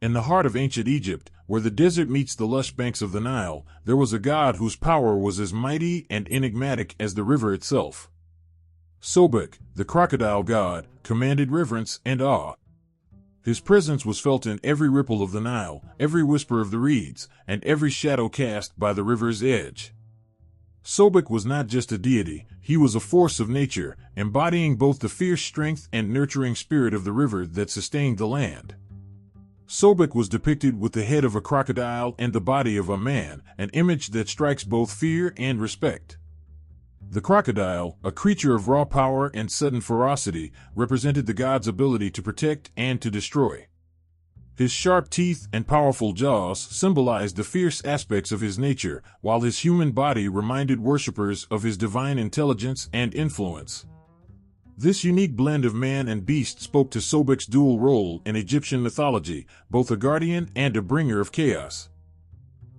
In the heart of ancient Egypt, where the desert meets the lush banks of the Nile, there was a god whose power was as mighty and enigmatic as the river itself. Sobek, the crocodile god, commanded reverence and awe. His presence was felt in every ripple of the Nile, every whisper of the reeds, and every shadow cast by the river's edge. Sobek was not just a deity, he was a force of nature, embodying both the fierce strength and nurturing spirit of the river that sustained the land. Sobek was depicted with the head of a crocodile and the body of a man, an image that strikes both fear and respect. The crocodile, a creature of raw power and sudden ferocity, represented the god's ability to protect and to destroy. His sharp teeth and powerful jaws symbolized the fierce aspects of his nature, while his human body reminded worshippers of his divine intelligence and influence. This unique blend of man and beast spoke to Sobek's dual role in Egyptian mythology, both a guardian and a bringer of chaos.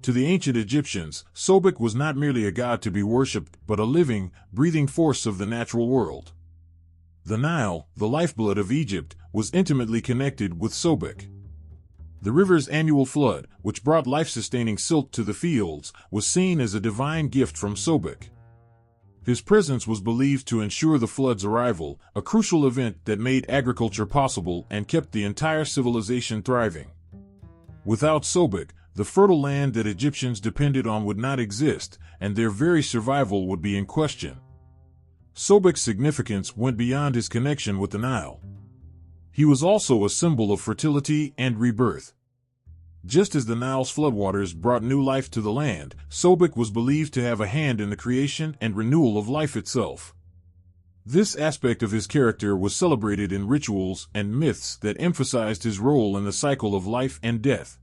To the ancient Egyptians, Sobek was not merely a god to be worshipped, but a living, breathing force of the natural world. The Nile, the lifeblood of Egypt, was intimately connected with Sobek. The river's annual flood, which brought life-sustaining silt to the fields, was seen as a divine gift from Sobek. His presence was believed to ensure the flood's arrival, a crucial event that made agriculture possible and kept the entire civilization thriving. Without Sobek, the fertile land that Egyptians depended on would not exist, and their very survival would be in question. Sobek's significance went beyond his connection with the Nile. He was also a symbol of fertility and rebirth. Just as the Nile's floodwaters brought new life to the land, Sobek was believed to have a hand in the creation and renewal of life itself. This aspect of his character was celebrated in rituals and myths that emphasized his role in the cycle of life and death.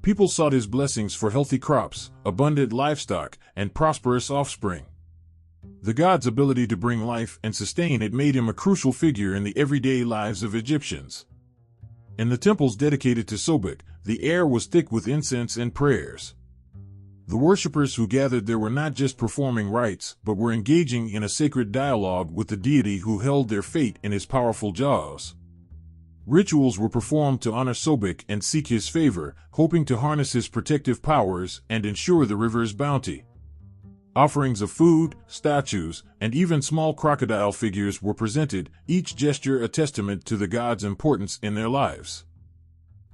People sought his blessings for healthy crops, abundant livestock, and prosperous offspring. The god's ability to bring life and sustain it made him a crucial figure in the everyday lives of Egyptians. In the temples dedicated to Sobek, the air was thick with incense and prayers. The worshippers who gathered there were not just performing rites, but were engaging in a sacred dialogue with the deity who held their fate in his powerful jaws. Rituals were performed to honor Sobek and seek his favor, hoping to harness his protective powers and ensure the river's bounty. Offerings of food, statues, and even small crocodile figures were presented, each gesture a testament to the god's importance in their lives.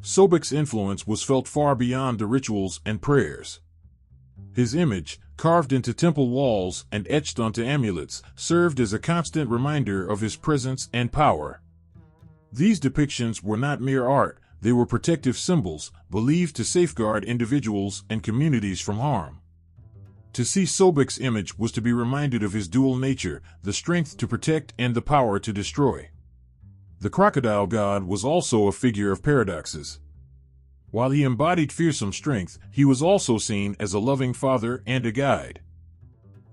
Sobek's influence was felt far beyond the rituals and prayers. His image, carved into temple walls and etched onto amulets, served as a constant reminder of his presence and power. These depictions were not mere art, they were protective symbols, believed to safeguard individuals and communities from harm. To see Sobek's image was to be reminded of his dual nature, the strength to protect and the power to destroy. The crocodile god was also a figure of paradoxes. While he embodied fearsome strength, he was also seen as a loving father and a guide.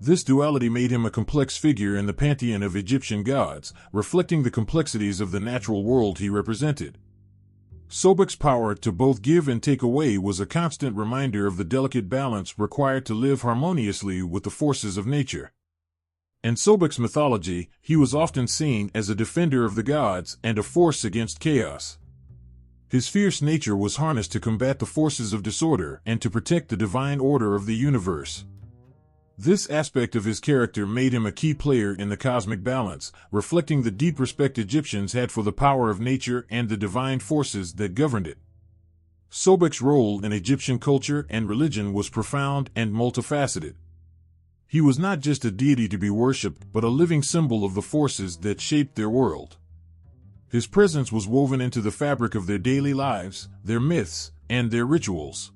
This duality made him a complex figure in the pantheon of Egyptian gods, reflecting the complexities of the natural world he represented. Sobek's power to both give and take away was a constant reminder of the delicate balance required to live harmoniously with the forces of nature. In Sobek's mythology, he was often seen as a defender of the gods and a force against chaos. His fierce nature was harnessed to combat the forces of disorder and to protect the divine order of the universe. This aspect of his character made him a key player in the cosmic balance, reflecting the deep respect Egyptians had for the power of nature and the divine forces that governed it. Sobek's role in Egyptian culture and religion was profound and multifaceted. He was not just a deity to be worshipped, but a living symbol of the forces that shaped their world. His presence was woven into the fabric of their daily lives, their myths, and their rituals.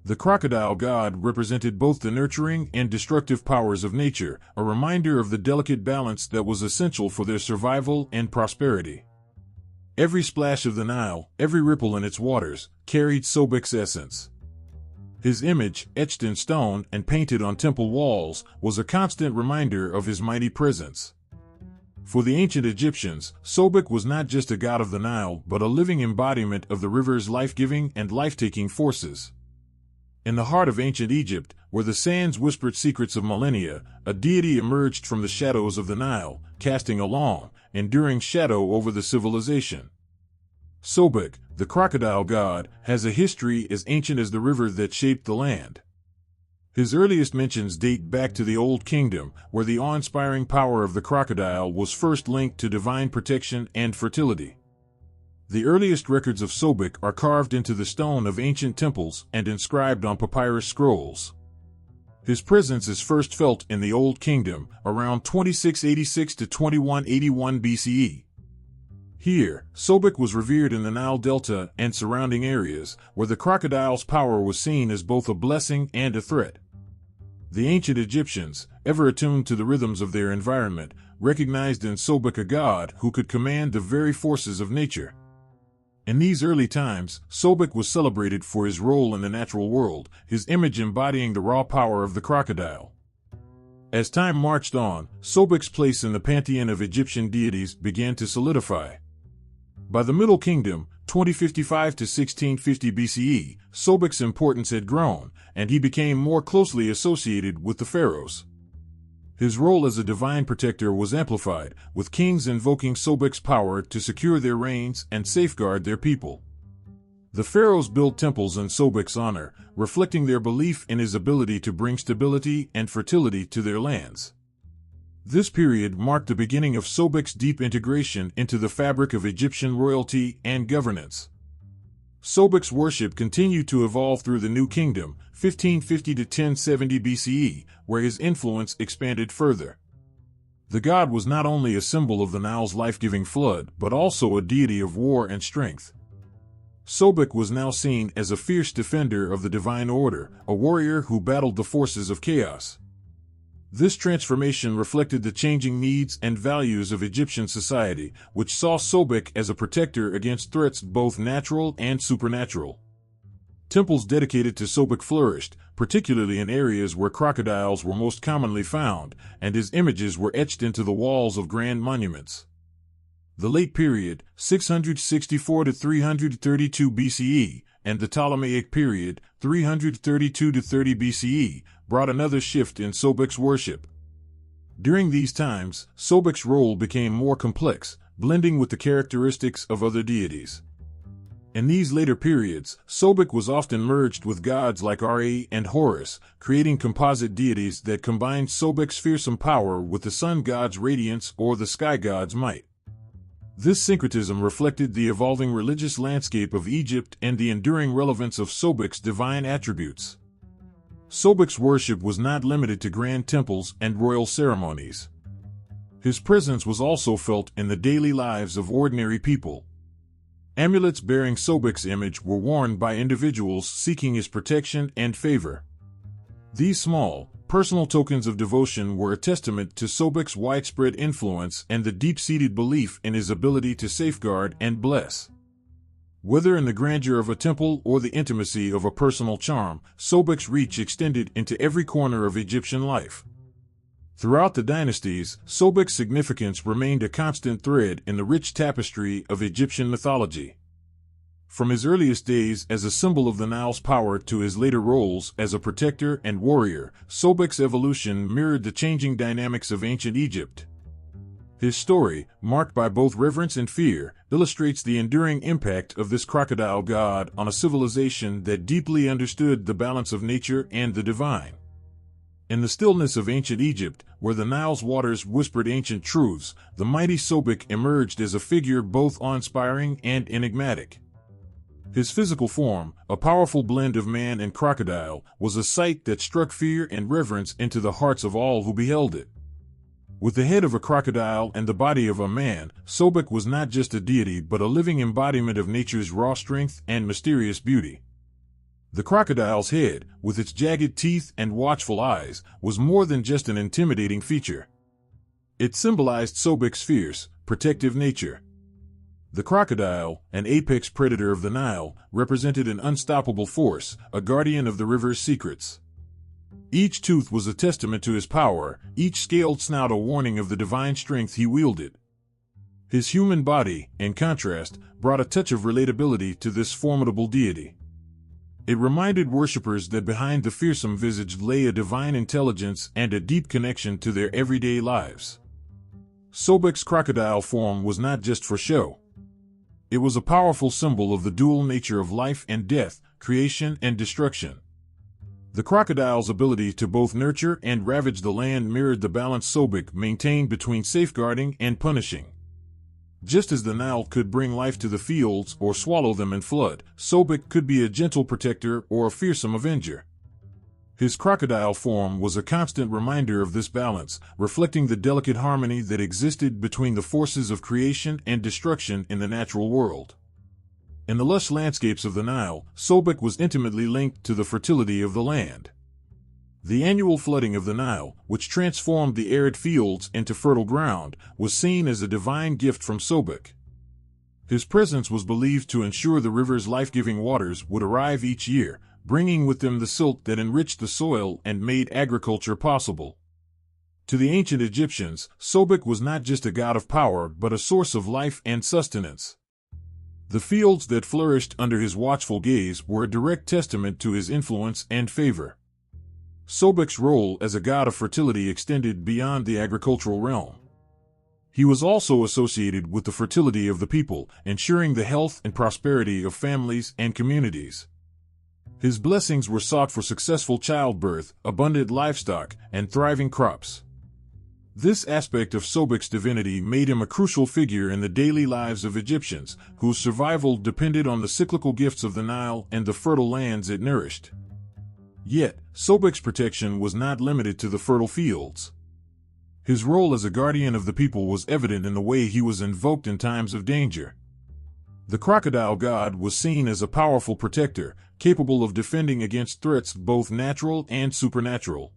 The crocodile god represented both the nurturing and destructive powers of nature, a reminder of the delicate balance that was essential for their survival and prosperity. Every splash of the Nile, every ripple in its waters, carried Sobek's essence. His image, etched in stone and painted on temple walls, was a constant reminder of his mighty presence. For the ancient Egyptians, Sobek was not just a god of the Nile, but a living embodiment of the river's life-giving and life-taking forces. In the heart of ancient Egypt, where the sands whispered secrets of millennia, a deity emerged from the shadows of the Nile, casting a long, enduring shadow over the civilization. Sobek, the crocodile god, has a history as ancient as the river that shaped the land. His earliest mentions date back to the Old Kingdom, where the awe-inspiring power of the crocodile was first linked to divine protection and fertility. The earliest records of Sobek are carved into the stone of ancient temples and inscribed on papyrus scrolls. His presence is first felt in the Old Kingdom, around 2686 to 2181 BCE. Here, Sobek was revered in the Nile Delta and surrounding areas, where the crocodile's power was seen as both a blessing and a threat. The ancient Egyptians, ever attuned to the rhythms of their environment, recognized in Sobek a god who could command the very forces of nature. In these early times, Sobek was celebrated for his role in the natural world, his image embodying the raw power of the crocodile. As time marched on, Sobek's place in the pantheon of Egyptian deities began to solidify. By the Middle Kingdom, 2055 to 1650 BCE, Sobek's importance had grown, and he became more closely associated with the pharaohs. His role as a divine protector was amplified, with kings invoking Sobek's power to secure their reigns and safeguard their people. The pharaohs built temples in Sobek's honor, reflecting their belief in his ability to bring stability and fertility to their lands. This period marked the beginning of Sobek's deep integration into the fabric of Egyptian royalty and governance. Sobek's worship continued to evolve through the New Kingdom, 1550 to 1070 BCE, where his influence expanded further. The god was not only a symbol of the Nile's life-giving flood, but also a deity of war and strength. Sobek was now seen as a fierce defender of the divine order, a warrior who battled the forces of chaos. This transformation reflected the changing needs and values of Egyptian society, which saw Sobek as a protector against threats both natural and supernatural. Temples dedicated to Sobek flourished, particularly in areas where crocodiles were most commonly found, and his images were etched into the walls of grand monuments. The late period, 664 to 332 BCE, and the Ptolemaic period, 332 to 30 BCE, brought another shift in Sobek's worship. During these times, Sobek's role became more complex, blending with the characteristics of other deities. In these later periods, Sobek was often merged with gods like Ra and Horus, creating composite deities that combined Sobek's fearsome power with the sun god's radiance or the sky god's might. This syncretism reflected the evolving religious landscape of Egypt and the enduring relevance of Sobek's divine attributes. Sobek's worship was not limited to grand temples and royal ceremonies. His presence was also felt in the daily lives of ordinary people. Amulets bearing Sobek's image were worn by individuals seeking his protection and favor. These small, personal tokens of devotion were a testament to Sobek's widespread influence and the deep-seated belief in his ability to safeguard and bless. Whether in the grandeur of a temple or the intimacy of a personal charm, Sobek's reach extended into every corner of Egyptian life. Throughout the dynasties, Sobek's significance remained a constant thread in the rich tapestry of Egyptian mythology. From his earliest days as a symbol of the Nile's power to his later roles as a protector and warrior, Sobek's evolution mirrored the changing dynamics of ancient Egypt. His story, marked by both reverence and fear, illustrates the enduring impact of this crocodile god on a civilization that deeply understood the balance of nature and the divine. In the stillness of ancient Egypt, where the Nile's waters whispered ancient truths, the mighty Sobek emerged as a figure both awe-inspiring and enigmatic. His physical form, a powerful blend of man and crocodile, was a sight that struck fear and reverence into the hearts of all who beheld it. With the head of a crocodile and the body of a man, Sobek was not just a deity but a living embodiment of nature's raw strength and mysterious beauty. The crocodile's head, with its jagged teeth and watchful eyes, was more than just an intimidating feature. It symbolized Sobek's fierce, protective nature. The crocodile, an apex predator of the Nile, represented an unstoppable force, a guardian of the river's secrets. Each tooth was a testament to his power, each scaled snout a warning of the divine strength he wielded. His human body, in contrast, brought a touch of relatability to this formidable deity. It reminded worshippers that behind the fearsome visage lay a divine intelligence and a deep connection to their everyday lives. Sobek's crocodile form was not just for show. It was a powerful symbol of the dual nature of life and death, creation and destruction. The crocodile's ability to both nurture and ravage the land mirrored the balance Sobek maintained between safeguarding and punishing. Just as the Nile could bring life to the fields or swallow them in flood, Sobek could be a gentle protector or a fearsome avenger. His crocodile form was a constant reminder of this balance, reflecting the delicate harmony that existed between the forces of creation and destruction in the natural world. In the lush landscapes of the Nile, Sobek was intimately linked to the fertility of the land. The annual flooding of the Nile, which transformed the arid fields into fertile ground, was seen as a divine gift from Sobek. His presence was believed to ensure the river's life-giving waters would arrive each year, bringing with them the silt that enriched the soil and made agriculture possible. To the ancient Egyptians, Sobek was not just a god of power but a source of life and sustenance. The fields that flourished under his watchful gaze were a direct testament to his influence and favor. Sobek's role as a god of fertility extended beyond the agricultural realm. He was also associated with the fertility of the people, ensuring the health and prosperity of families and communities. His blessings were sought for successful childbirth, abundant livestock, and thriving crops. This aspect of Sobek's divinity made him a crucial figure in the daily lives of Egyptians, whose survival depended on the cyclical gifts of the Nile and the fertile lands it nourished. Yet, Sobek's protection was not limited to the fertile fields. His role as a guardian of the people was evident in the way he was invoked in times of danger. The crocodile god was seen as a powerful protector, capable of defending against threats both natural and supernatural.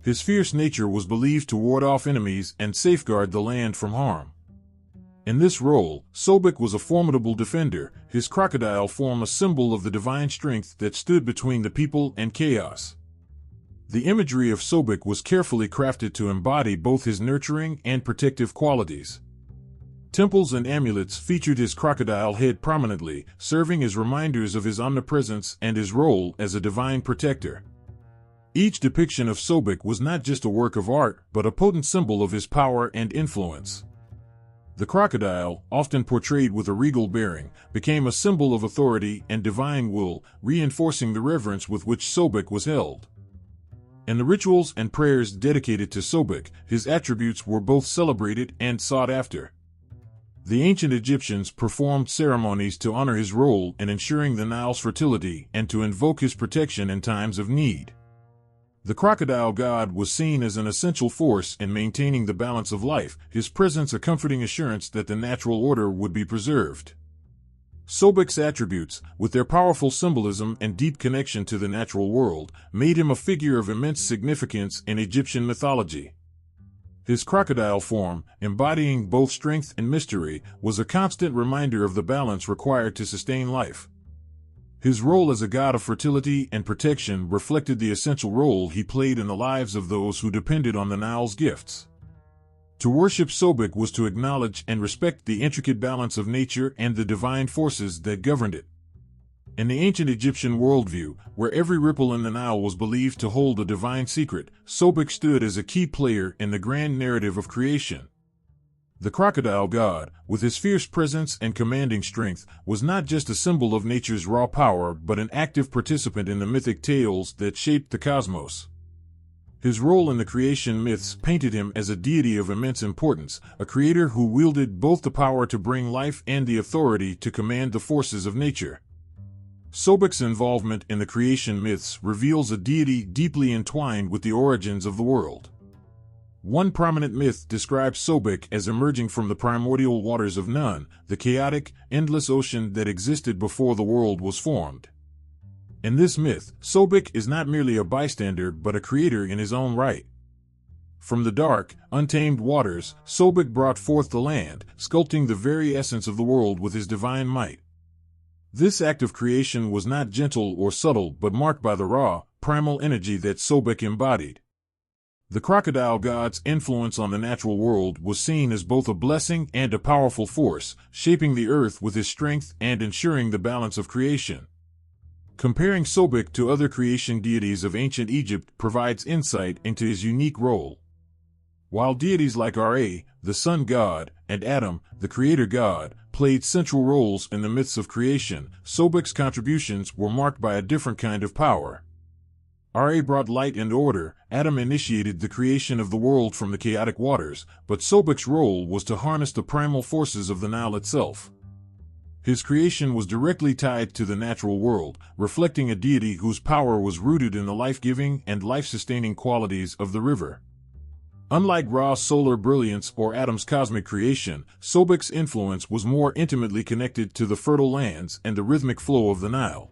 His fierce nature was believed to ward off enemies and safeguard the land from harm. In this role, Sobek was a formidable defender, his crocodile form a symbol of the divine strength that stood between the people and chaos. The imagery of Sobek was carefully crafted to embody both his nurturing and protective qualities. Temples and amulets featured his crocodile head prominently, serving as reminders of his omnipresence and his role as a divine protector. Each depiction of Sobek was not just a work of art, but a potent symbol of his power and influence. The crocodile, often portrayed with a regal bearing, became a symbol of authority and divine will, reinforcing the reverence with which Sobek was held. In the rituals and prayers dedicated to Sobek, his attributes were both celebrated and sought after. The ancient Egyptians performed ceremonies to honor his role in ensuring the Nile's fertility and to invoke his protection in times of need. The crocodile god was seen as an essential force in maintaining the balance of life, his presence a comforting assurance that the natural order would be preserved. Sobek's attributes, with their powerful symbolism and deep connection to the natural world, made him a figure of immense significance in Egyptian mythology. His crocodile form, embodying both strength and mystery, was a constant reminder of the balance required to sustain life. His role as a god of fertility and protection reflected the essential role he played in the lives of those who depended on the Nile's gifts. To worship Sobek was to acknowledge and respect the intricate balance of nature and the divine forces that governed it. In the ancient Egyptian worldview, where every ripple in the Nile was believed to hold a divine secret, Sobek stood as a key player in the grand narrative of creation. The crocodile god, with his fierce presence and commanding strength, was not just a symbol of nature's raw power but an active participant in the mythic tales that shaped the cosmos. His role in the creation myths painted him as a deity of immense importance, a creator who wielded both the power to bring life and the authority to command the forces of nature. Sobek's involvement in the creation myths reveals a deity deeply entwined with the origins of the world. One prominent myth describes Sobek as emerging from the primordial waters of Nun, the chaotic, endless ocean that existed before the world was formed. In this myth, Sobek is not merely a bystander but a creator in his own right. From the dark, untamed waters, Sobek brought forth the land, sculpting the very essence of the world with his divine might. This act of creation was not gentle or subtle but marked by the raw, primal energy that Sobek embodied. The crocodile god's influence on the natural world was seen as both a blessing and a powerful force, shaping the earth with his strength and ensuring the balance of creation. Comparing Sobek to other creation deities of ancient Egypt provides insight into his unique role. While deities like Ra, the sun god, and Adam, the creator god, played central roles in the myths of creation. Sobek's contributions were marked by a different kind of power. Ra brought light and order. Adam initiated the creation of the world from the chaotic waters, but Sobek's role was to harness the primal forces of the Nile itself. His creation was directly tied to the natural world, reflecting a deity whose power was rooted in the life-giving and life-sustaining qualities of the river. Unlike Ra's solar brilliance or Adam's cosmic creation, Sobek's influence was more intimately connected to the fertile lands and the rhythmic flow of the Nile.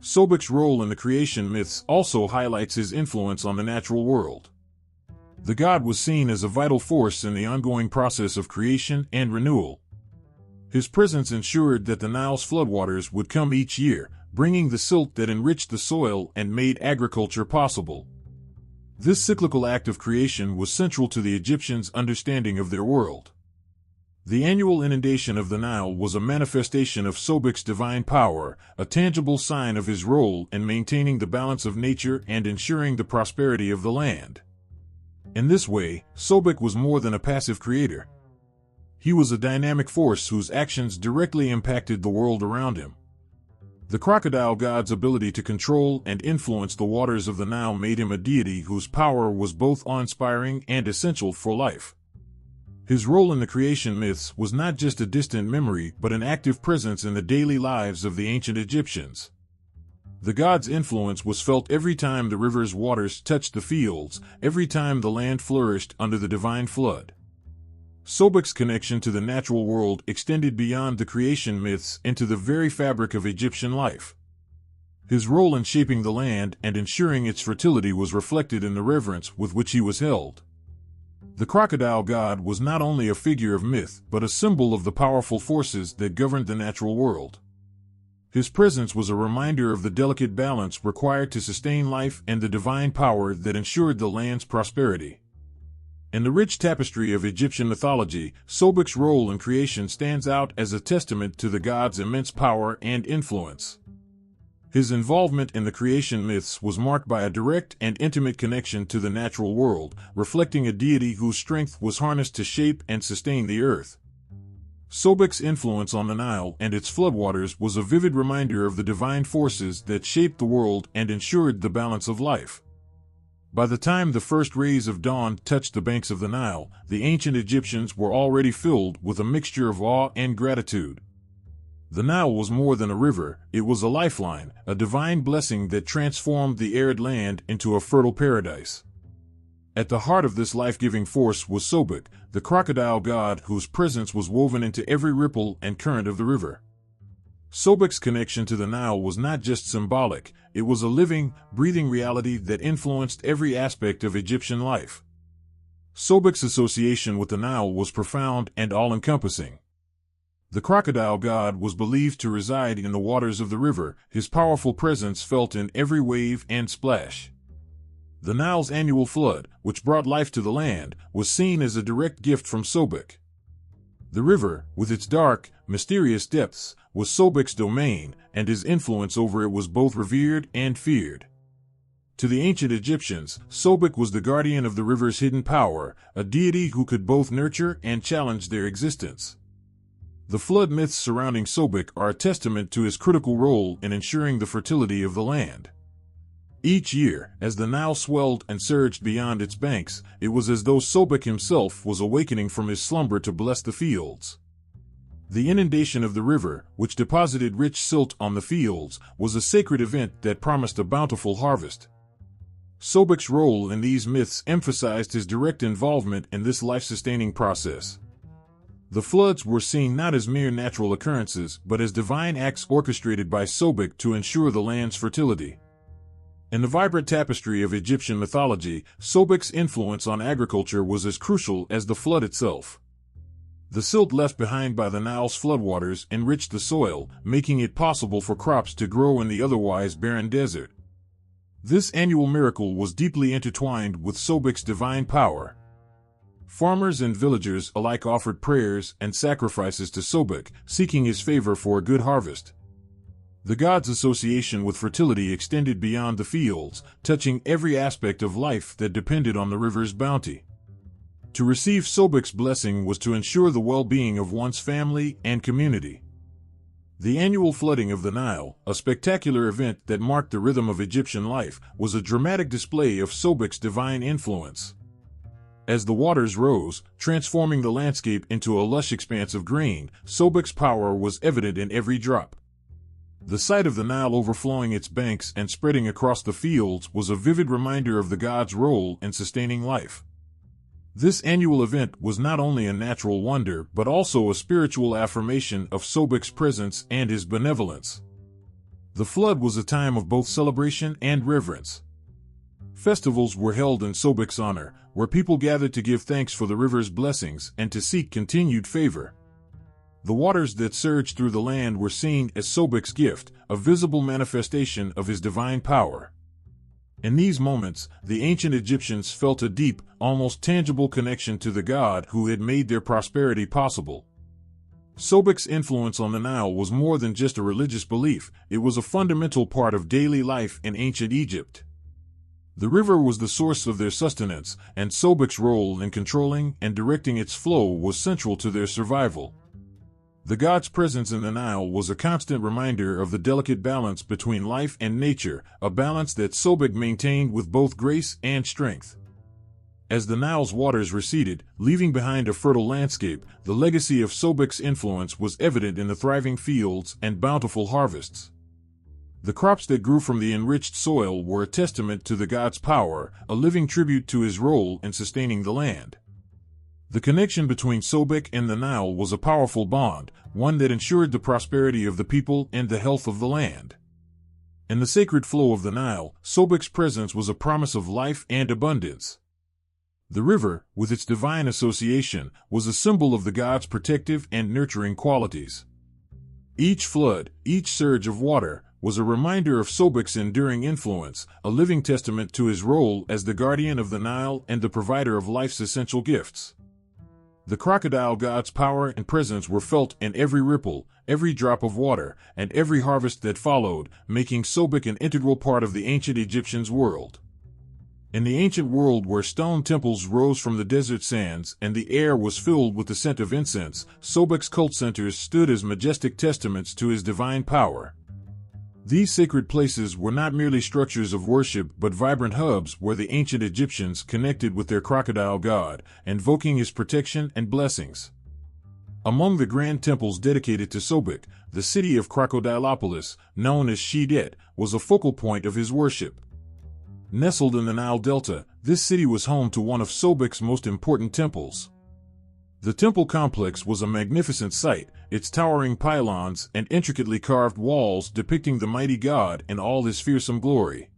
Sobek's role in the creation myths also highlights his influence on the natural world. The god was seen as a vital force in the ongoing process of creation and renewal. His presence ensured that the Nile's floodwaters would come each year, bringing the silt that enriched the soil and made agriculture possible. This cyclical act of creation was central to the Egyptians' understanding of their world. The annual inundation of the Nile was a manifestation of Sobek's divine power, a tangible sign of his role in maintaining the balance of nature and ensuring the prosperity of the land. In this way, Sobek was more than a passive creator. He was a dynamic force whose actions directly impacted the world around him. The crocodile god's ability to control and influence the waters of the Nile made him a deity whose power was both awe-inspiring and essential for life. His role in the creation myths was not just a distant memory but an active presence in the daily lives of the ancient Egyptians. The god's influence was felt every time the river's waters touched the fields, every time the land flourished under the divine flood. Sobek's connection to the natural world extended beyond the creation myths into the very fabric of Egyptian life. His role in shaping the land and ensuring its fertility was reflected in the reverence with which he was held. The crocodile god was not only a figure of myth but a symbol of the powerful forces that governed the natural world. His presence was a reminder of the delicate balance required to sustain life and the divine power that ensured the land's prosperity. In the rich tapestry of Egyptian mythology, Sobek's role in creation stands out as a testament to the god's immense power and influence. His involvement in the creation myths was marked by a direct and intimate connection to the natural world, reflecting a deity whose strength was harnessed to shape and sustain the earth. Sobek's influence on the Nile and its floodwaters was a vivid reminder of the divine forces that shaped the world and ensured the balance of life. By the time the first rays of dawn touched the banks of the Nile, the ancient Egyptians were already filled with a mixture of awe and gratitude. The Nile was more than a river, it was a lifeline, a divine blessing that transformed the arid land into a fertile paradise. At the heart of this life-giving force was Sobek, the crocodile god whose presence was woven into every ripple and current of the river. Sobek's connection to the Nile was not just symbolic, it was a living, breathing reality that influenced every aspect of Egyptian life. Sobek's association with the Nile was profound and all-encompassing. The crocodile god was believed to reside in the waters of the river, his powerful presence felt in every wave and splash. The Nile's annual flood, which brought life to the land, was seen as a direct gift from Sobek. The river, with its dark, mysterious depths, was Sobek's domain, and his influence over it was both revered and feared. To the ancient Egyptians, Sobek was the guardian of the river's hidden power, a deity who could both nurture and challenge their existence. The flood myths surrounding Sobek are a testament to his critical role in ensuring the fertility of the land. Each year, as the Nile swelled and surged beyond its banks, it was as though Sobek himself was awakening from his slumber to bless the fields. The inundation of the river, which deposited rich silt on the fields, was a sacred event that promised a bountiful harvest. Sobek's role in these myths emphasized his direct involvement in this life-sustaining process. The floods were seen not as mere natural occurrences but as divine acts orchestrated by Sobek to ensure the land's fertility. In the vibrant tapestry of Egyptian mythology, Sobek's influence on agriculture was as crucial as the flood itself. The silt left behind by the Nile's floodwaters enriched the soil, making it possible for crops to grow in the otherwise barren desert. This annual miracle was deeply intertwined with Sobek's divine power. Farmers and villagers alike offered prayers and sacrifices to Sobek, seeking his favor for a good harvest. The god's association with fertility extended beyond the fields, touching every aspect of life that depended on the river's bounty. To receive Sobek's blessing was to ensure the well-being of one's family and community. The annual flooding of the Nile, a spectacular event that marked the rhythm of Egyptian life, was a dramatic display of Sobek's divine influence. As the waters rose, transforming the landscape into a lush expanse of green, Sobek's power was evident in every drop. The sight of the Nile overflowing its banks and spreading across the fields was a vivid reminder of the god's role in sustaining life. This annual event was not only a natural wonder but also a spiritual affirmation of Sobek's presence and his benevolence. The flood was a time of both celebration and reverence. Festivals were held in Sobek's honor, where people gathered to give thanks for the river's blessings and to seek continued favor. The waters that surged through the land were seen as Sobek's gift, a visible manifestation of his divine power. In these moments, the ancient Egyptians felt a deep, almost tangible connection to the god who had made their prosperity possible. Sobek's influence on the Nile was more than just a religious belief, it was a fundamental part of daily life in ancient Egypt. The river was the source of their sustenance, and Sobek's role in controlling and directing its flow was central to their survival. The god's presence in the Nile was a constant reminder of the delicate balance between life and nature, a balance that Sobek maintained with both grace and strength. As the Nile's waters receded, leaving behind a fertile landscape, the legacy of Sobek's influence was evident in the thriving fields and bountiful harvests. The crops that grew from the enriched soil were a testament to the god's power, a living tribute to his role in sustaining the land. The connection between Sobek and the Nile was a powerful bond, one that ensured the prosperity of the people and the health of the land. In the sacred flow of the Nile, Sobek's presence was a promise of life and abundance. The river, with its divine association, was a symbol of the god's protective and nurturing qualities. Each flood, each surge of water, was a reminder of Sobek's enduring influence, a living testament to his role as the guardian of the Nile and the provider of life's essential gifts. The crocodile god's power and presence were felt in every ripple, every drop of water, and every harvest that followed, making Sobek an integral part of the ancient Egyptians' world. In the ancient world where stone temples rose from the desert sands and the air was filled with the scent of incense, Sobek's cult centers stood as majestic testaments to his divine power. These sacred places were not merely structures of worship but vibrant hubs where the ancient Egyptians connected with their crocodile god, invoking his protection and blessings. Among the grand temples dedicated to Sobek, the city of Crocodilopolis, known as Shedet, was a focal point of his worship. Nestled in the Nile Delta, this city was home to one of Sobek's most important temples. The temple complex was a magnificent sight, its towering pylons and intricately carved walls depicting the mighty god in all his fearsome glory.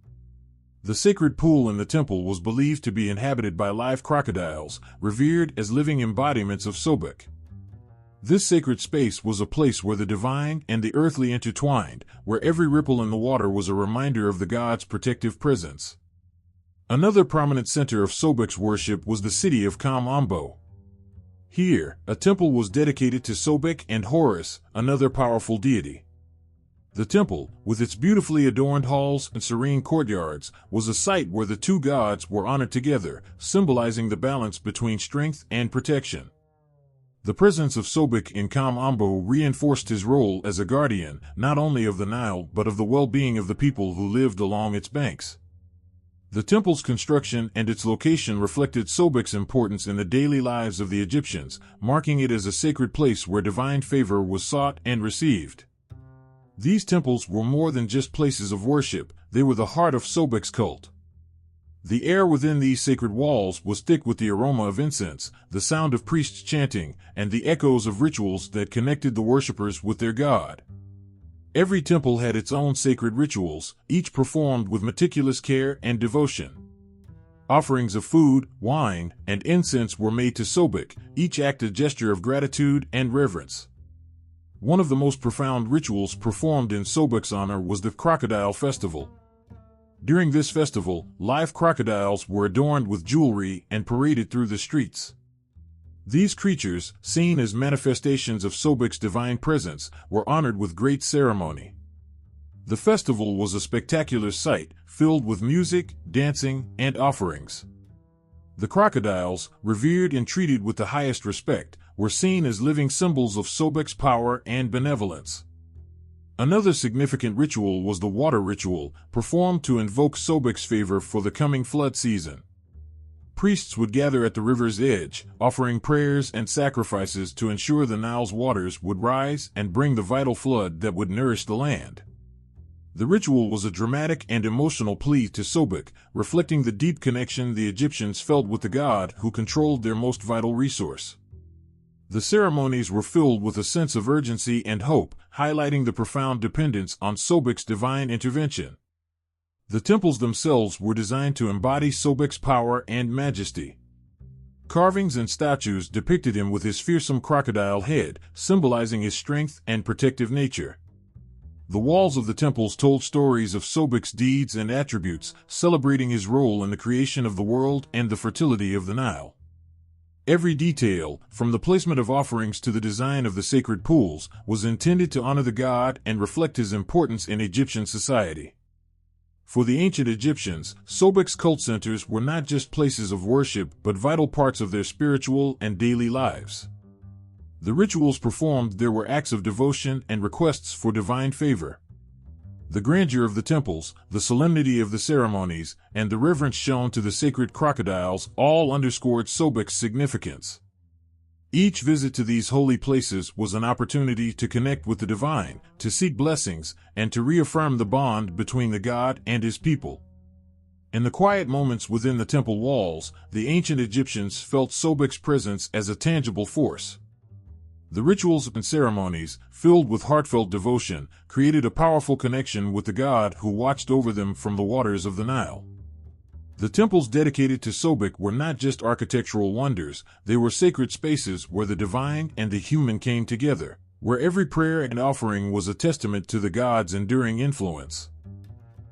The sacred pool in the temple was believed to be inhabited by live crocodiles, revered as living embodiments of Sobek. This sacred space was a place where the divine and the earthly intertwined, where every ripple in the water was a reminder of the god's protective presence. Another prominent center of Sobek's worship was the city of Kam-Ombo. Here, a temple was dedicated to Sobek and Horus, another powerful deity. The temple, with its beautifully adorned halls and serene courtyards, was a site where the two gods were honored together, symbolizing the balance between strength and protection. The presence of Sobek in Kam-Ombo reinforced his role as a guardian, not only of the Nile but of the well-being of the people who lived along its banks. The temple's construction and its location reflected Sobek's importance in the daily lives of the Egyptians, marking it as a sacred place where divine favor was sought and received. These temples were more than just places of worship, they were the heart of Sobek's cult. The air within these sacred walls was thick with the aroma of incense, the sound of priests chanting, and the echoes of rituals that connected the worshippers with their god. Every temple had its own sacred rituals, each performed with meticulous care and devotion. Offerings of food, wine, and incense were made to Sobek, each act a gesture of gratitude and reverence. One of the most profound rituals performed in Sobek's honor was the Crocodile Festival. During this festival, live crocodiles were adorned with jewelry and paraded through the streets. These creatures, seen as manifestations of Sobek's divine presence, were honored with great ceremony. The festival was a spectacular sight, filled with music, dancing, and offerings. The crocodiles, revered and treated with the highest respect, were seen as living symbols of Sobek's power and benevolence. Another significant ritual was the water ritual, performed to invoke Sobek's favor for the coming flood season. Priests would gather at the river's edge, offering prayers and sacrifices to ensure the Nile's waters would rise and bring the vital flood that would nourish the land. The ritual was a dramatic and emotional plea to Sobek, reflecting the deep connection the Egyptians felt with the god who controlled their most vital resource. The ceremonies were filled with a sense of urgency and hope, highlighting the profound dependence on Sobek's divine intervention. The temples themselves were designed to embody Sobek's power and majesty. Carvings and statues depicted him with his fearsome crocodile head, symbolizing his strength and protective nature. The walls of the temples told stories of Sobek's deeds and attributes, celebrating his role in the creation of the world and the fertility of the Nile. Every detail, from the placement of offerings to the design of the sacred pools, was intended to honor the god and reflect his importance in Egyptian society. For the ancient Egyptians, Sobek's cult centers were not just places of worship but vital parts of their spiritual and daily lives. The rituals performed there were acts of devotion and requests for divine favor. The grandeur of the temples, the solemnity of the ceremonies, and the reverence shown to the sacred crocodiles all underscored Sobek's significance. Each visit to these holy places was an opportunity to connect with the divine, to seek blessings, and to reaffirm the bond between the god and his people. In the quiet moments within the temple walls, the ancient Egyptians felt Sobek's presence as a tangible force. The rituals and ceremonies, filled with heartfelt devotion, created a powerful connection with the god who watched over them from the waters of the Nile. The temples dedicated to Sobek were not just architectural wonders, they were sacred spaces where the divine and the human came together, where every prayer and offering was a testament to the god's enduring influence.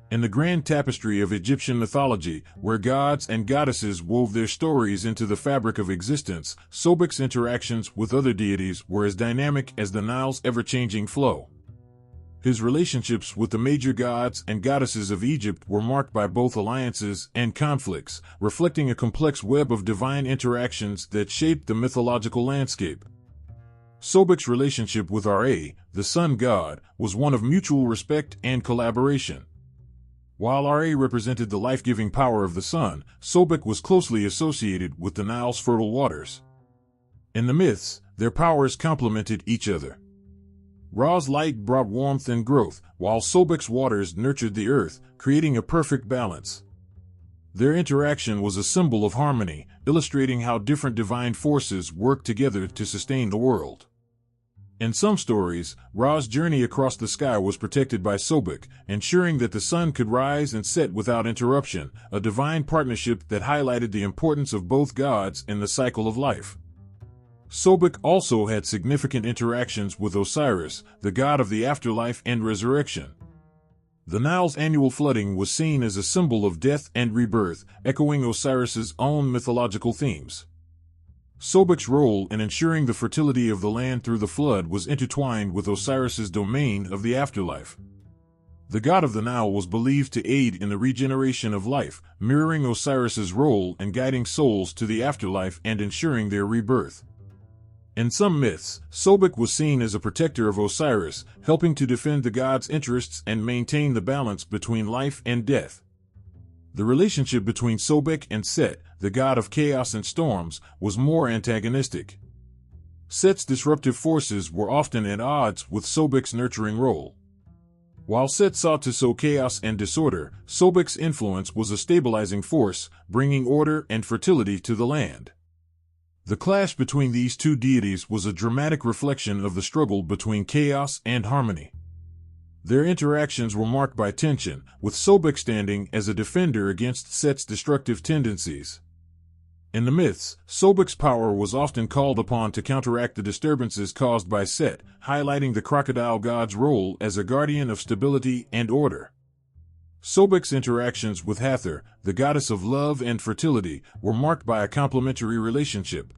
In the grand tapestry of Egyptian mythology, where gods and goddesses wove their stories into the fabric of existence, Sobek's interactions with other deities were as dynamic as the Nile's ever-changing flow. His relationships with the major gods and goddesses of Egypt were marked by both alliances and conflicts, reflecting a complex web of divine interactions that shaped the mythological landscape. Sobek's relationship with Ra, the sun god, was one of mutual respect and collaboration. While Ra represented the life-giving power of the sun, Sobek was closely associated with the Nile's fertile waters. In the myths, their powers complemented each other. Ra's light brought warmth and growth, while Sobek's waters nurtured the earth, creating a perfect balance. Their interaction was a symbol of harmony, illustrating how different divine forces work together to sustain the world. In some stories, Ra's journey across the sky was protected by Sobek, ensuring that the sun could rise and set without interruption, a divine partnership that highlighted the importance of both gods in the cycle of life. Sobek also had significant interactions with Osiris, the god of the afterlife and resurrection. The Nile's annual flooding was seen as a symbol of death and rebirth, echoing Osiris's own mythological themes. Sobek's role in ensuring the fertility of the land through the flood was intertwined with Osiris's domain of the afterlife. The god of the Nile was believed to aid in the regeneration of life, mirroring Osiris's role in guiding souls to the afterlife and ensuring their rebirth. In some myths, Sobek was seen as a protector of Osiris, helping to defend the god's interests and maintain the balance between life and death. The relationship between Sobek and Set, the god of chaos and storms, was more antagonistic. Set's disruptive forces were often at odds with Sobek's nurturing role. While Set sought to sow chaos and disorder, Sobek's influence was a stabilizing force, bringing order and fertility to the land. The clash between these two deities was a dramatic reflection of the struggle between chaos and harmony. Their interactions were marked by tension, with Sobek standing as a defender against Set's destructive tendencies. In the myths, Sobek's power was often called upon to counteract the disturbances caused by Set, highlighting the crocodile god's role as a guardian of stability and order. Sobek's interactions with Hathor, the goddess of love and fertility, were marked by a complementary relationship.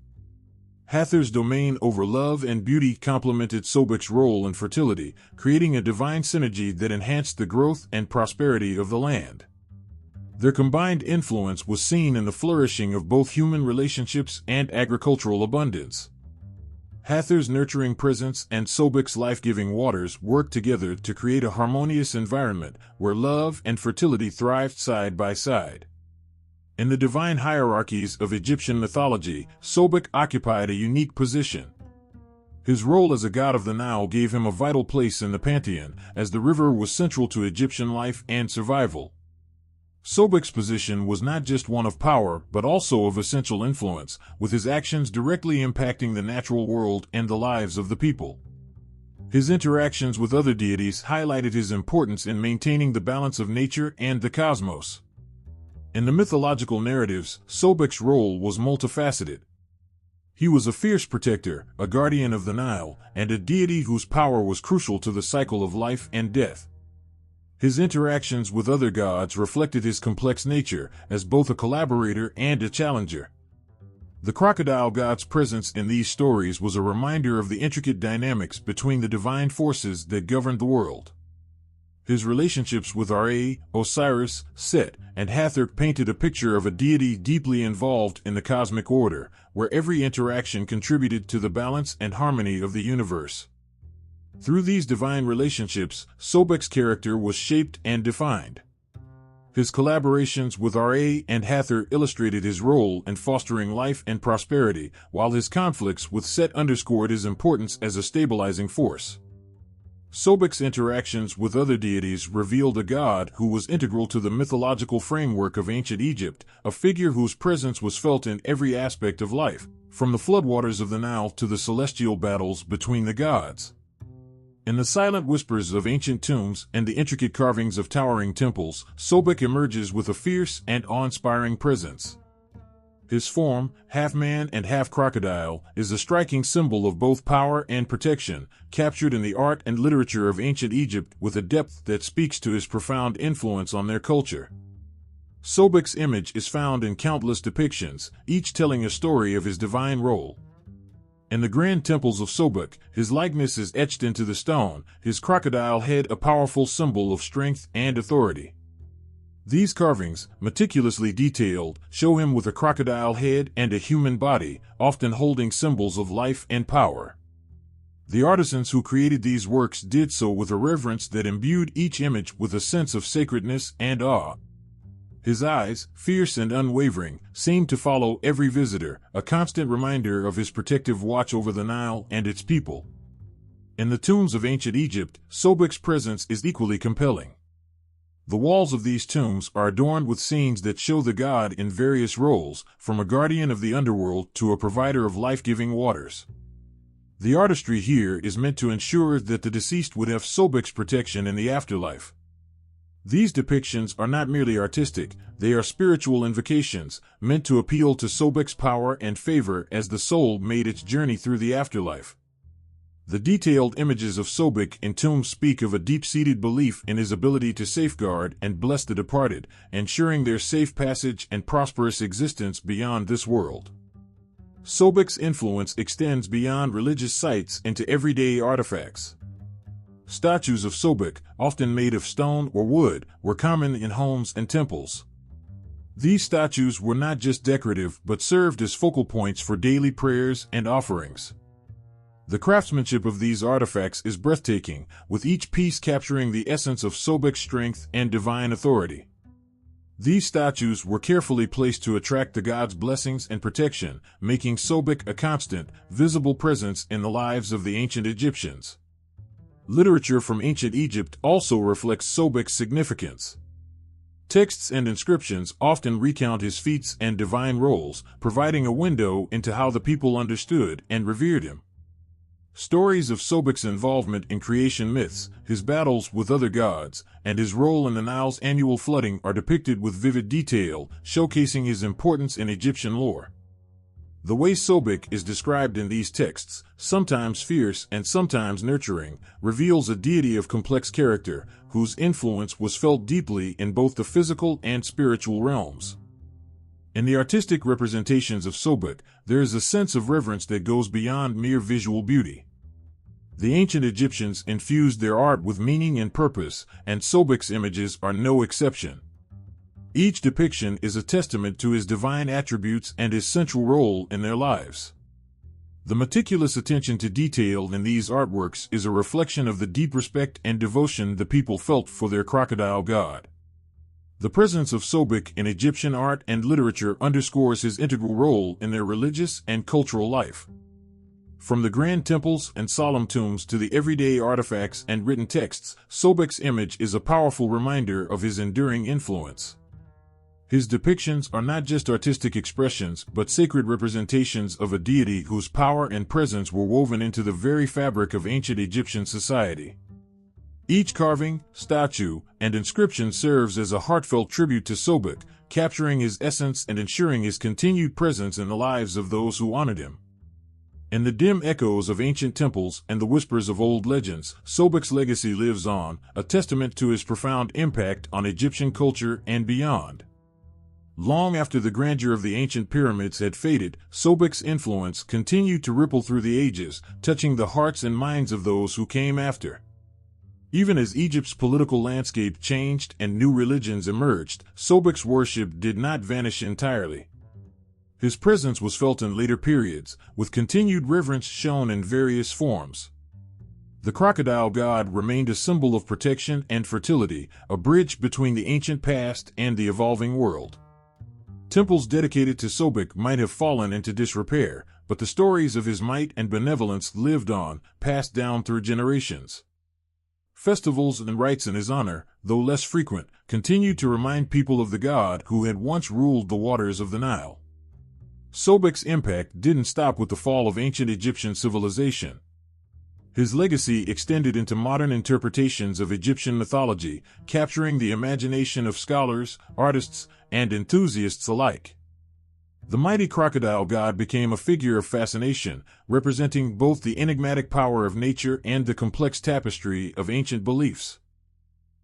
Hathor's domain over love and beauty complemented Sobek's role in fertility, creating a divine synergy that enhanced the growth and prosperity of the land. Their combined influence was seen in the flourishing of both human relationships and agricultural abundance. Hathor's nurturing presence and Sobek's life-giving waters worked together to create a harmonious environment where love and fertility thrived side by side. In the divine hierarchies of Egyptian mythology, Sobek occupied a unique position. His role as a god of the Nile gave him a vital place in the pantheon, as the river was central to Egyptian life and survival. Sobek's position was not just one of power, but also of essential influence, with his actions directly impacting the natural world and the lives of the people. His interactions with other deities highlighted his importance in maintaining the balance of nature and the cosmos. In the mythological narratives, Sobek's role was multifaceted. He was a fierce protector, a guardian of the Nile, and a deity whose power was crucial to the cycle of life and death. His interactions with other gods reflected his complex nature as both a collaborator and a challenger. The crocodile god's presence in these stories was a reminder of the intricate dynamics between the divine forces that governed the world. His relationships with Ra, Osiris, Set, and Hathor painted a picture of a deity deeply involved in the cosmic order, where every interaction contributed to the balance and harmony of the universe. Through these divine relationships, Sobek's character was shaped and defined. His collaborations with Ra and Hathor illustrated his role in fostering life and prosperity, while his conflicts with Set underscored his importance as a stabilizing force. Sobek's interactions with other deities revealed a god who was integral to the mythological framework of ancient Egypt, a figure whose presence was felt in every aspect of life, from the floodwaters of the Nile to the celestial battles between the gods. In the silent whispers of ancient tombs and the intricate carvings of towering temples, Sobek emerges with a fierce and awe-inspiring presence. His form, half man and half crocodile, is a striking symbol of both power and protection, captured in the art and literature of ancient Egypt with a depth that speaks to his profound influence on their culture. Sobek's image is found in countless depictions, each telling a story of his divine role. In the grand temples of Sobek, his likeness is etched into the stone, his crocodile head a powerful symbol of strength and authority. These carvings, meticulously detailed, show him with a crocodile head and a human body, often holding symbols of life and power. The artisans who created these works did so with a reverence that imbued each image with a sense of sacredness and awe. His eyes, fierce and unwavering, seemed to follow every visitor, a constant reminder of his protective watch over the Nile and its people. In the tombs of ancient Egypt, Sobek's presence is equally compelling. The walls of these tombs are adorned with scenes that show the god in various roles, from a guardian of the underworld to a provider of life-giving waters. The artistry here is meant to ensure that the deceased would have Sobek's protection in the afterlife. These depictions are not merely artistic, they are spiritual invocations, meant to appeal to Sobek's power and favor as the soul made its journey through the afterlife. The detailed images of Sobek in tombs speak of a deep-seated belief in his ability to safeguard and bless the departed, ensuring their safe passage and prosperous existence beyond this world. Sobek's influence extends beyond religious sites into everyday artifacts. Statues of Sobek, often made of stone or wood, were common in homes and temples. These statues were not just decorative but served as focal points for daily prayers and offerings. The craftsmanship of these artifacts is breathtaking, with each piece capturing the essence of Sobek's strength and divine authority. These statues were carefully placed to attract the god's blessings and protection, making Sobek a constant, visible presence in the lives of the ancient Egyptians. Literature from ancient Egypt also reflects Sobek's significance. Texts and inscriptions often recount his feats and divine roles, providing a window into how the people understood and revered him. Stories of Sobek's involvement in creation myths, his battles with other gods, and his role in the Nile's annual flooding are depicted with vivid detail, showcasing his importance in Egyptian lore. The way Sobek is described in these texts, sometimes fierce and sometimes nurturing, reveals a deity of complex character, whose influence was felt deeply in both the physical and spiritual realms. In the artistic representations of Sobek, there is a sense of reverence that goes beyond mere visual beauty. The ancient Egyptians infused their art with meaning and purpose, and Sobek's images are no exception. Each depiction is a testament to his divine attributes and his central role in their lives. The meticulous attention to detail in these artworks is a reflection of the deep respect and devotion the people felt for their crocodile god. The presence of Sobek in Egyptian art and literature underscores his integral role in their religious and cultural life. From the grand temples and solemn tombs to the everyday artifacts and written texts, Sobek's image is a powerful reminder of his enduring influence. His depictions are not just artistic expressions but sacred representations of a deity whose power and presence were woven into the very fabric of ancient Egyptian society. Each carving, statue, and inscription serves as a heartfelt tribute to Sobek, capturing his essence and ensuring his continued presence in the lives of those who honored him. In the dim echoes of ancient temples and the whispers of old legends, Sobek's legacy lives on, a testament to his profound impact on Egyptian culture and beyond. Long after the grandeur of the ancient pyramids had faded, Sobek's influence continued to ripple through the ages, touching the hearts and minds of those who came after. Even as Egypt's political landscape changed and new religions emerged, Sobek's worship did not vanish entirely. His presence was felt in later periods, with continued reverence shown in various forms. The crocodile god remained a symbol of protection and fertility, a bridge between the ancient past and the evolving world. Temples dedicated to Sobek might have fallen into disrepair, but the stories of his might and benevolence lived on, passed down through generations. Festivals and rites in his honor, though less frequent, continued to remind people of the god who had once ruled the waters of the Nile. Sobek's impact didn't stop with the fall of ancient Egyptian civilization. His legacy extended into modern interpretations of Egyptian mythology, capturing the imagination of scholars, artists, and enthusiasts alike. The mighty crocodile god became a figure of fascination, representing both the enigmatic power of nature and the complex tapestry of ancient beliefs.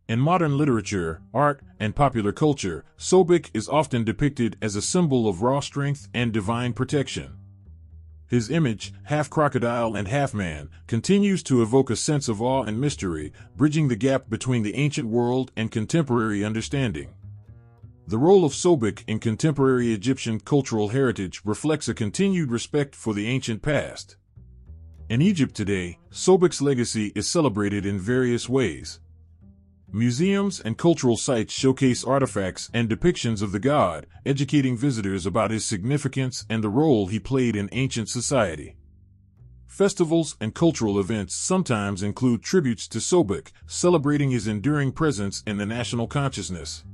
In modern literature, art, and popular culture, Sobek is often depicted as a symbol of raw strength and divine protection. His image, half crocodile and half man, continues to evoke a sense of awe and mystery, bridging the gap between the ancient world and contemporary understanding. The role of Sobek in contemporary Egyptian cultural heritage reflects a continued respect for the ancient past. In Egypt today, Sobek's legacy is celebrated in various ways. Museums and cultural sites showcase artifacts and depictions of the god, educating visitors about his significance and the role he played in ancient society. Festivals and cultural events sometimes include tributes to Sobek, celebrating his enduring presence in the national consciousness.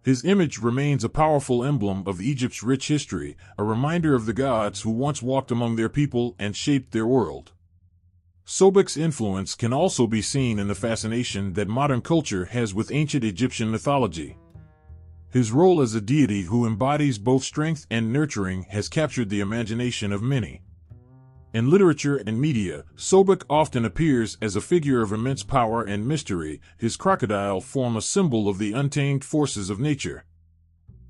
His image remains a powerful emblem of Egypt's rich history, a reminder of the gods who once walked among their people and shaped their world. Sobek's influence can also be seen in the fascination that modern culture has with ancient Egyptian mythology. His role as a deity who embodies both strength and nurturing has captured the imagination of many. In literature and media, Sobek often appears as a figure of immense power and mystery, his crocodile form a symbol of the untamed forces of nature.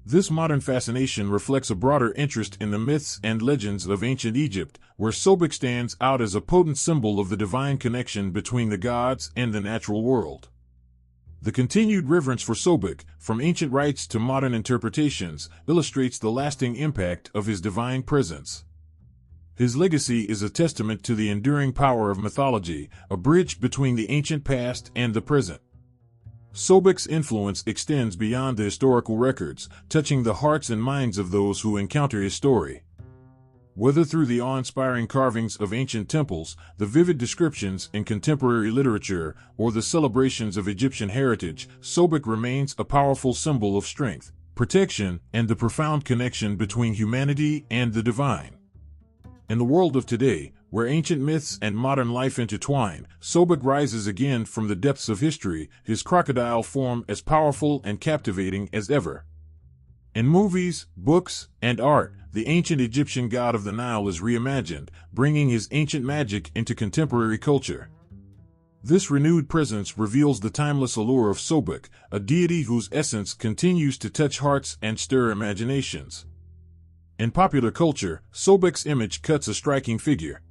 This modern fascination reflects a broader interest in the myths and legends of ancient Egypt, where Sobek stands out as a potent symbol of the divine connection between the gods and the natural world. The continued reverence for Sobek, from ancient rites to modern interpretations, illustrates the lasting impact of his divine presence. His legacy is a testament to the enduring power of mythology, a bridge between the ancient past and the present. Sobek's influence extends beyond the historical records, touching the hearts and minds of those who encounter his story. Whether through the awe-inspiring carvings of ancient temples, the vivid descriptions in contemporary literature, or the celebrations of Egyptian heritage, Sobek remains a powerful symbol of strength, protection, and the profound connection between humanity and the divine. In the world of today, where ancient myths and modern life intertwine, Sobek rises again from the depths of history, his crocodile form as powerful and captivating as ever. In movies, books, and art, the ancient Egyptian god of the Nile is reimagined, bringing his ancient magic into contemporary culture. This renewed presence reveals the timeless allure of Sobek, a deity whose essence continues to touch hearts and stir imaginations. In popular culture, Sobek's image cuts a striking figure.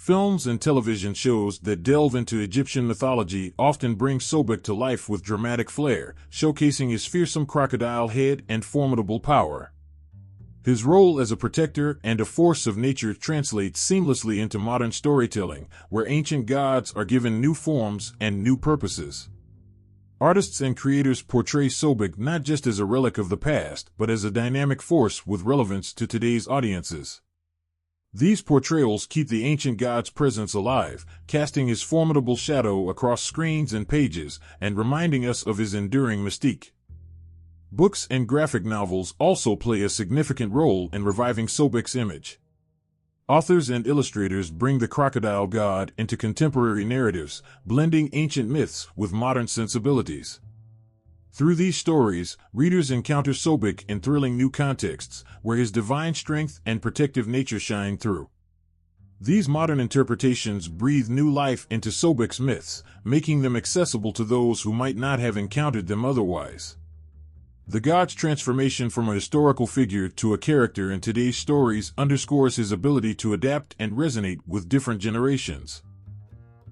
Films and television shows that delve into Egyptian mythology often bring Sobek to life with dramatic flair, showcasing his fearsome crocodile head and formidable power. His role as a protector and a force of nature translates seamlessly into modern storytelling, where ancient gods are given new forms and new purposes. Artists and creators portray Sobek not just as a relic of the past, but as a dynamic force with relevance to today's audiences. These portrayals keep the ancient god's presence alive, casting his formidable shadow across screens and pages, and reminding us of his enduring mystique. Books and graphic novels also play a significant role in reviving Sobek's image. Authors and illustrators bring the crocodile god into contemporary narratives, blending ancient myths with modern sensibilities. Through these stories, readers encounter Sobek in thrilling new contexts, where his divine strength and protective nature shine through. These modern interpretations breathe new life into Sobek's myths, making them accessible to those who might not have encountered them otherwise. The god's transformation from a historical figure to a character in today's stories underscores his ability to adapt and resonate with different generations.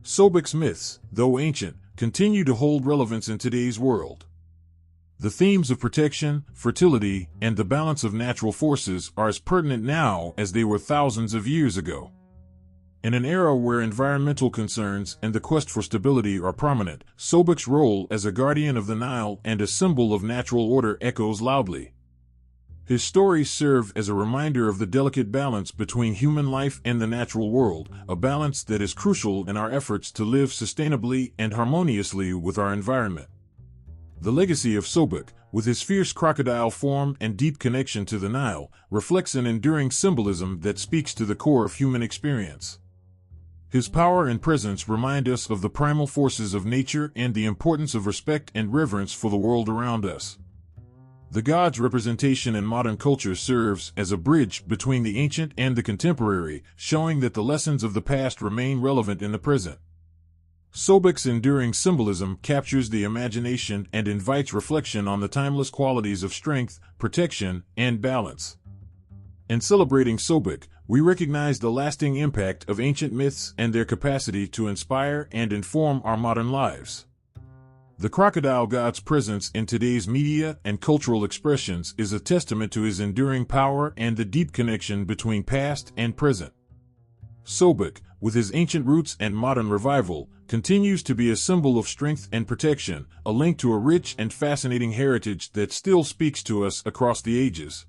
Sobek's myths, though ancient, continue to hold relevance in today's world. The themes of protection, fertility, and the balance of natural forces are as pertinent now as they were thousands of years ago. In an era where environmental concerns and the quest for stability are prominent, Sobek's role as a guardian of the Nile and a symbol of natural order echoes loudly. His stories serve as a reminder of the delicate balance between human life and the natural world, a balance that is crucial in our efforts to live sustainably and harmoniously with our environment. The legacy of Sobek, with his fierce crocodile form and deep connection to the Nile, reflects an enduring symbolism that speaks to the core of human experience. His power and presence remind us of the primal forces of nature and the importance of respect and reverence for the world around us. The god's representation in modern culture serves as a bridge between the ancient and the contemporary, showing that the lessons of the past remain relevant in the present. Sobek's enduring symbolism captures the imagination and invites reflection on the timeless qualities of strength, protection, and balance. In celebrating Sobek, we recognize the lasting impact of ancient myths and their capacity to inspire and inform our modern lives. The crocodile god's presence in today's media and cultural expressions is a testament to his enduring power and the deep connection between past and present. Sobek, with his ancient roots and modern revival, continues to be a symbol of strength and protection, a link to a rich and fascinating heritage that still speaks to us across the ages.